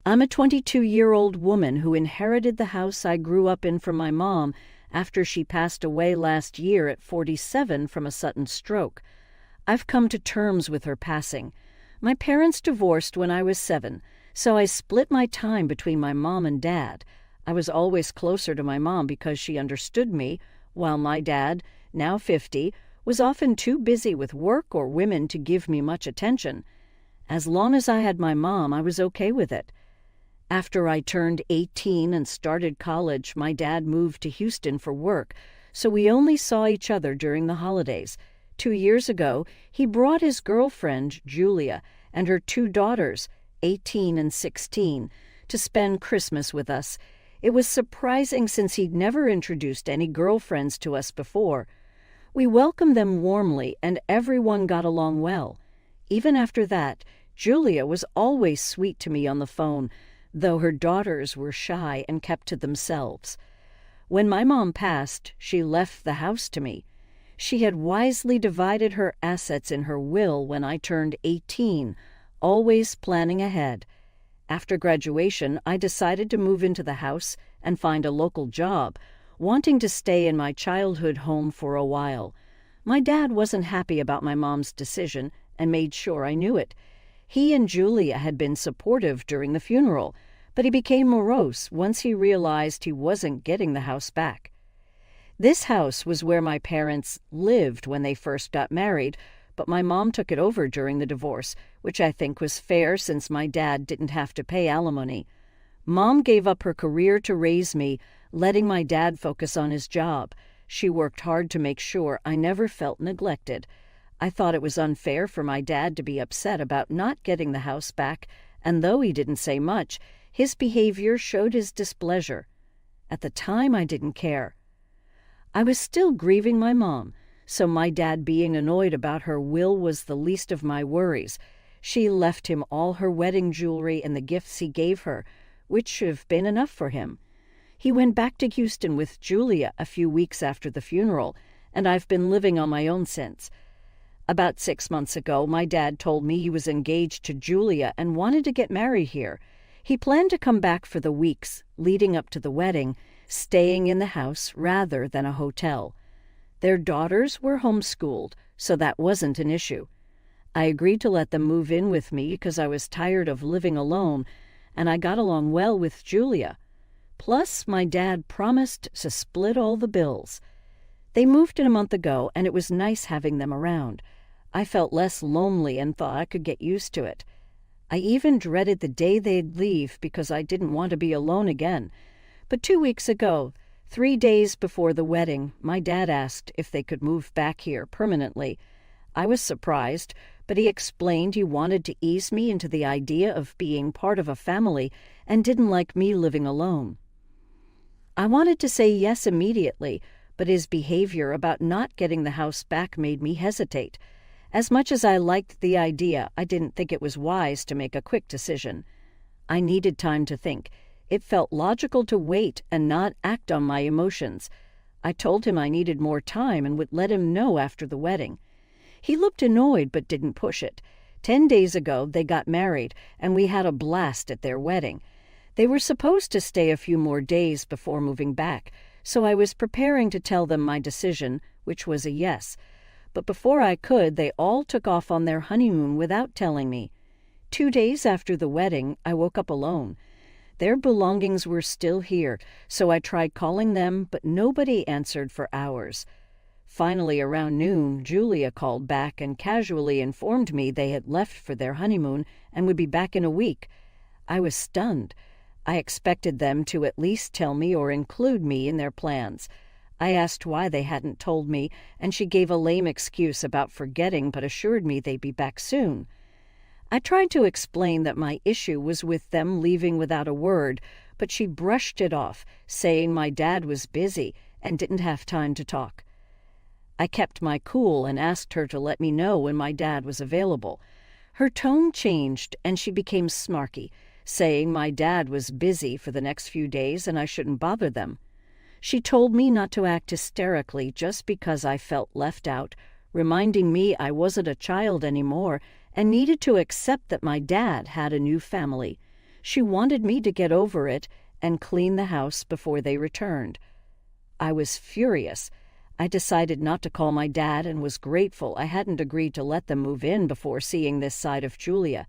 I'm a 22-year-old woman who inherited the house I grew up in from my mom after she passed away last year at 47 from a sudden stroke. I've come to terms with her passing. My parents divorced when I was 7, so I split my time between my mom and dad. I was always closer to my mom because she understood me, while my dad, now 50, was often too busy with work or women to give me much attention. As long as I had my mom, I was okay with it. After I turned 18 and started college, my dad moved to Houston for work, so we only saw each other during the holidays. 2 years ago, he brought his girlfriend, Julia, and her 2 daughters, 18 and 16, to spend Christmas with us. It was surprising since he'd never introduced any girlfriends to us before. We welcomed them warmly, and everyone got along well. Even after that, Julia was always sweet to me on the phone, though her daughters were shy and kept to themselves. When my mom passed, she left the house to me. She had wisely divided her assets in her will when I turned 18, always planning ahead. After graduation, I decided to move into the house and find a local job, wanting to stay in my childhood home for a while. My dad wasn't happy about my mom's decision and made sure I knew it. He and Julia had been supportive during the funeral, but he became morose once he realized he wasn't getting the house back. This house was where my parents lived when they first got married, but my mom took it over during the divorce, which I think was fair since my dad didn't have to pay alimony. Mom gave up her career to raise me, letting my dad focus on his job. She worked hard to make sure I never felt neglected. I thought it was unfair for my dad to be upset about not getting the house back, and though he didn't say much, his behavior showed his displeasure. At the time, I didn't care. I was still grieving my mom, so my dad being annoyed about her will was the least of my worries. She left him all her wedding jewelry and the gifts he gave her, which should have been enough for him. He went back to Houston with Julia a few weeks after the funeral, and I've been living on my own since. About 6 months ago, my dad told me he was engaged to Julia and wanted to get married here. He planned to come back for the weeks leading up to the wedding, staying in the house rather than a hotel. Their daughters were homeschooled, so that wasn't an issue. I agreed to let them move in with me because I was tired of living alone, and I got along well with Julia. Plus, my dad promised to split all the bills. They moved in a month ago, and it was nice having them around. I felt less lonely and thought I could get used to it. I even dreaded the day they'd leave because I didn't want to be alone again. But 2 weeks ago, 3 days before the wedding, my dad asked if they could move back here permanently. I was surprised, but he explained he wanted to ease me into the idea of being part of a family and didn't like me living alone. I wanted to say yes immediately, but his behavior about not getting the house back made me hesitate. As much as I liked the idea, I didn't think it was wise to make a quick decision. I needed time to think. It felt logical to wait and not act on my emotions. I told him I needed more time and would let him know after the wedding. He looked annoyed but didn't push it. 10 days ago, they got married, and we had a blast at their wedding. They were supposed to stay a few more days before moving back, so I was preparing to tell them my decision, which was a yes. But before I could, they all took off on their honeymoon without telling me. 2 days after the wedding, I woke up alone. Their belongings were still here, so I tried calling them, but nobody answered for hours. Finally, around noon, Julia called back and casually informed me they had left for their honeymoon and would be back in a week. I was stunned. I expected them to at least tell me or include me in their plans. I asked why they hadn't told me, and she gave a lame excuse about forgetting but assured me they'd be back soon. I tried to explain that my issue was with them leaving without a word, but she brushed it off, saying my dad was busy and didn't have time to talk. I kept my cool and asked her to let me know when my dad was available. Her tone changed, and she became snarky, saying my dad was busy for the next few days and I shouldn't bother them. She told me not to act hysterically just because I felt left out, reminding me I wasn't a child anymore and needed to accept that my dad had a new family. She wanted me to get over it and clean the house before they returned. I was furious. I decided not to call my dad and was grateful I hadn't agreed to let them move in before seeing this side of Julia.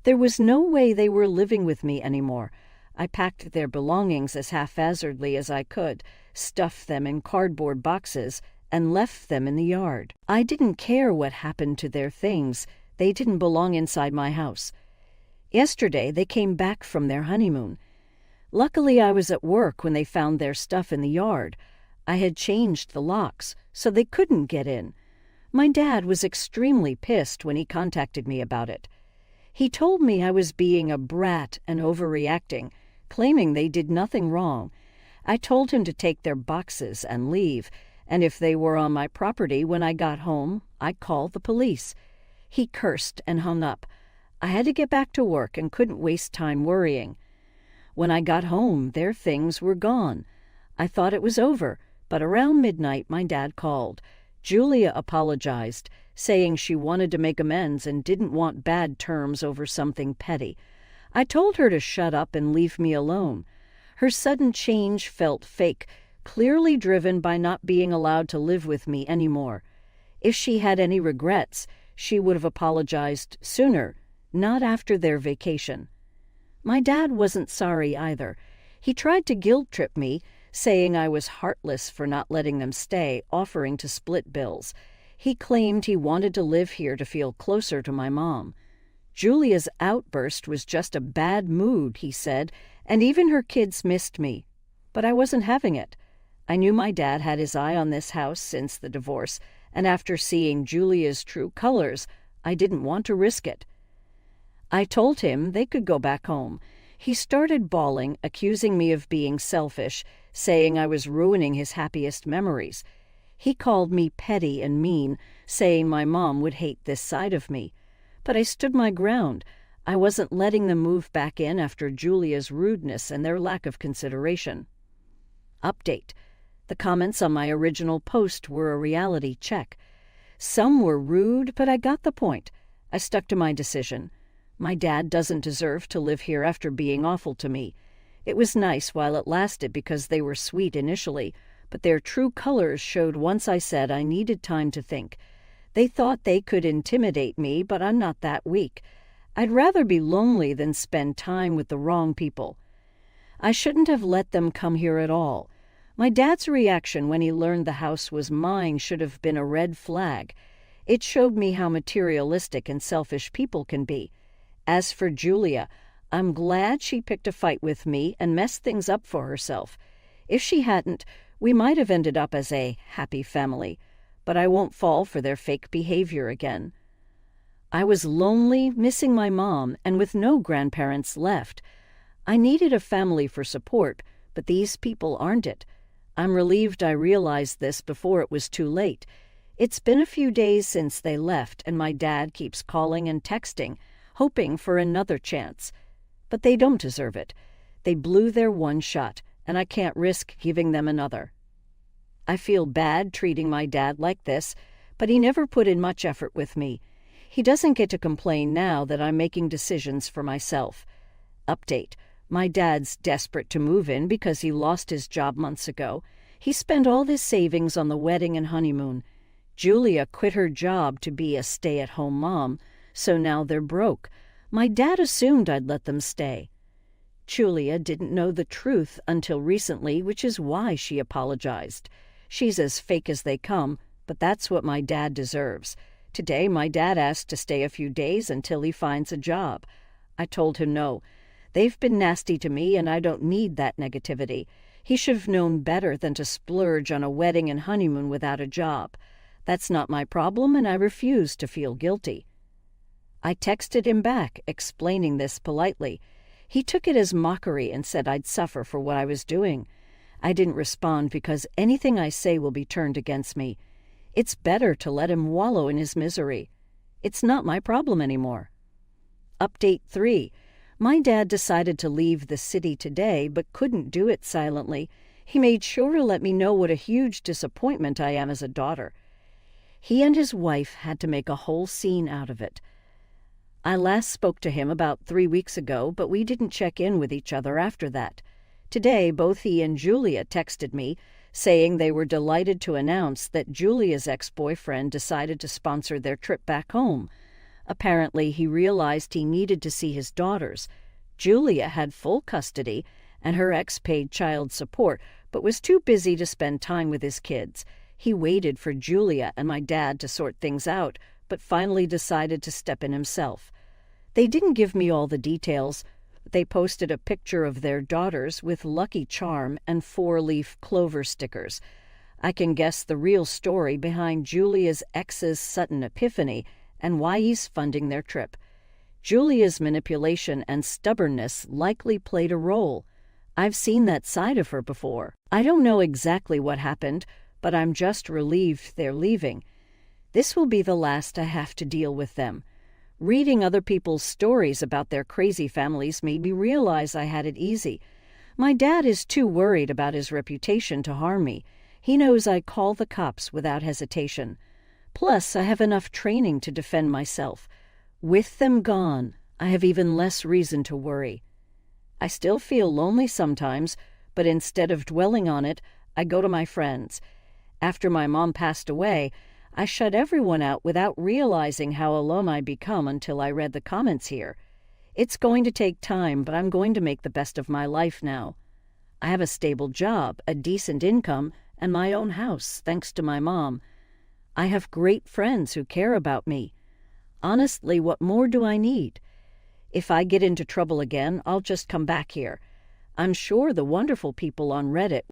There was no way they were living with me anymore. I packed their belongings as haphazardly as I could, stuffed them in cardboard boxes, and left them in the yard. I didn't care what happened to their things. They didn't belong inside my house. Yesterday, they came back from their honeymoon. Luckily, I was at work when they found their stuff in the yard. I had changed the locks, so they couldn't get in. My dad was extremely pissed when he contacted me about it. He told me I was being a brat and overreacting, claiming they did nothing wrong. I told him to take their boxes and leave, and if they were on my property when I got home, I'd call the police. He cursed and hung up. I had to get back to work and couldn't waste time worrying. When I got home, their things were gone. I thought it was over, but around midnight my dad called. Julia apologized, saying she wanted to make amends and didn't want bad terms over something petty. I told her to shut up and leave me alone. Her sudden change felt fake, clearly driven by not being allowed to live with me anymore. If she had any regrets, she would have apologized sooner, not after their vacation. My dad wasn't sorry either. He tried to guilt-trip me, saying I was heartless for not letting them stay, offering to split bills. He claimed he wanted to live here to feel closer to my mom. Julia's outburst was just a bad mood, he said, and even her kids missed me. But I wasn't having it. I knew my dad had his eye on this house since the divorce, and after seeing Julia's true colors, I didn't want to risk it. I told him they could go back home. He started bawling, accusing me of being selfish, saying I was ruining his happiest memories. He called me petty and mean, saying my mom would hate this side of me. But I stood my ground. I wasn't letting them move back in after Julia's rudeness and their lack of consideration. Update. The comments on my original post were a reality check. Some were rude, but I got the point. I stuck to my decision. My dad doesn't deserve to live here after being awful to me. It was nice while it lasted because they were sweet initially, but their true colors showed once I said I needed time to think. They thought they could intimidate me, but I'm not that weak. I'd rather be lonely than spend time with the wrong people. I shouldn't have let them come here at all. My dad's reaction when he learned the house was mine should have been a red flag. It showed me how materialistic and selfish people can be. As for Julia, I'm glad she picked a fight with me and messed things up for herself. If she hadn't, we might have ended up as a happy family, but I won't fall for their fake behavior again. I was lonely, missing my mom, and with no grandparents left. I needed a family for support, but these people aren't it. I'm relieved I realized this before it was too late. It's been a few days since they left, and my dad keeps calling and texting, hoping for another chance. But they don't deserve it. They blew their one shot, and I can't risk giving them another. I feel bad treating my dad like this, but he never put in much effort with me. He doesn't get to complain now that I'm making decisions for myself. Update. My dad's desperate to move in because he lost his job months ago. He spent all his savings on the wedding and honeymoon. Julia quit her job to be a stay-at-home mom, so now they're broke. My dad assumed I'd let them stay. Julia didn't know the truth until recently, which is why she apologized. She's as fake as they come, but that's what my dad deserves. Today, my dad asked to stay a few days until he finds a job. I told him no. They've been nasty to me, and I don't need that negativity. He should have known better than to splurge on a wedding and honeymoon without a job. That's not my problem, and I refuse to feel guilty. I texted him back, explaining this politely. He took it as mockery and said I'd suffer for what I was doing. I didn't respond because anything I say will be turned against me. It's better to let him wallow in his misery. It's not my problem anymore. Update 3. My dad decided to leave the city today, but couldn't do it silently. He made sure to let me know what a huge disappointment I am as a daughter. He and his wife had to make a whole scene out of it. I last spoke to him about 3 weeks ago, but we didn't check in with each other after that. Today, both he and Julia texted me, saying they were delighted to announce that Julia's ex-boyfriend decided to sponsor their trip back home. Apparently, he realized he needed to see his daughters. Julia had full custody, and her ex paid child support, but was too busy to spend time with his kids. He waited for Julia and my dad to sort things out, but finally decided to step in himself. They didn't give me all the details. They posted a picture of their daughters with Lucky Charm and 4-leaf clover stickers. I can guess the real story behind Julia's ex's sudden epiphany and why he's funding their trip. Julia's manipulation and stubbornness likely played a role. I've seen that side of her before. I don't know exactly what happened, but I'm just relieved they're leaving. This will be the last I have to deal with them. Reading other people's stories about their crazy families made me realize I had it easy. My dad is too worried about his reputation to harm me. He knows I call the cops without hesitation. Plus, I have enough training to defend myself. With them gone, I have even less reason to worry. I still feel lonely sometimes, but instead of dwelling on it, I go to my friends. After my mom passed away, I shut everyone out without realizing how alone I'd become until I read the comments here. It's going to take time, but I'm going to make the best of my life now. I have a stable job, a decent income, and my own house, thanks to my mom. I have great friends who care about me. Honestly, what more do I need? If I get into trouble again, I'll just come back here. I'm sure the wonderful people on Reddit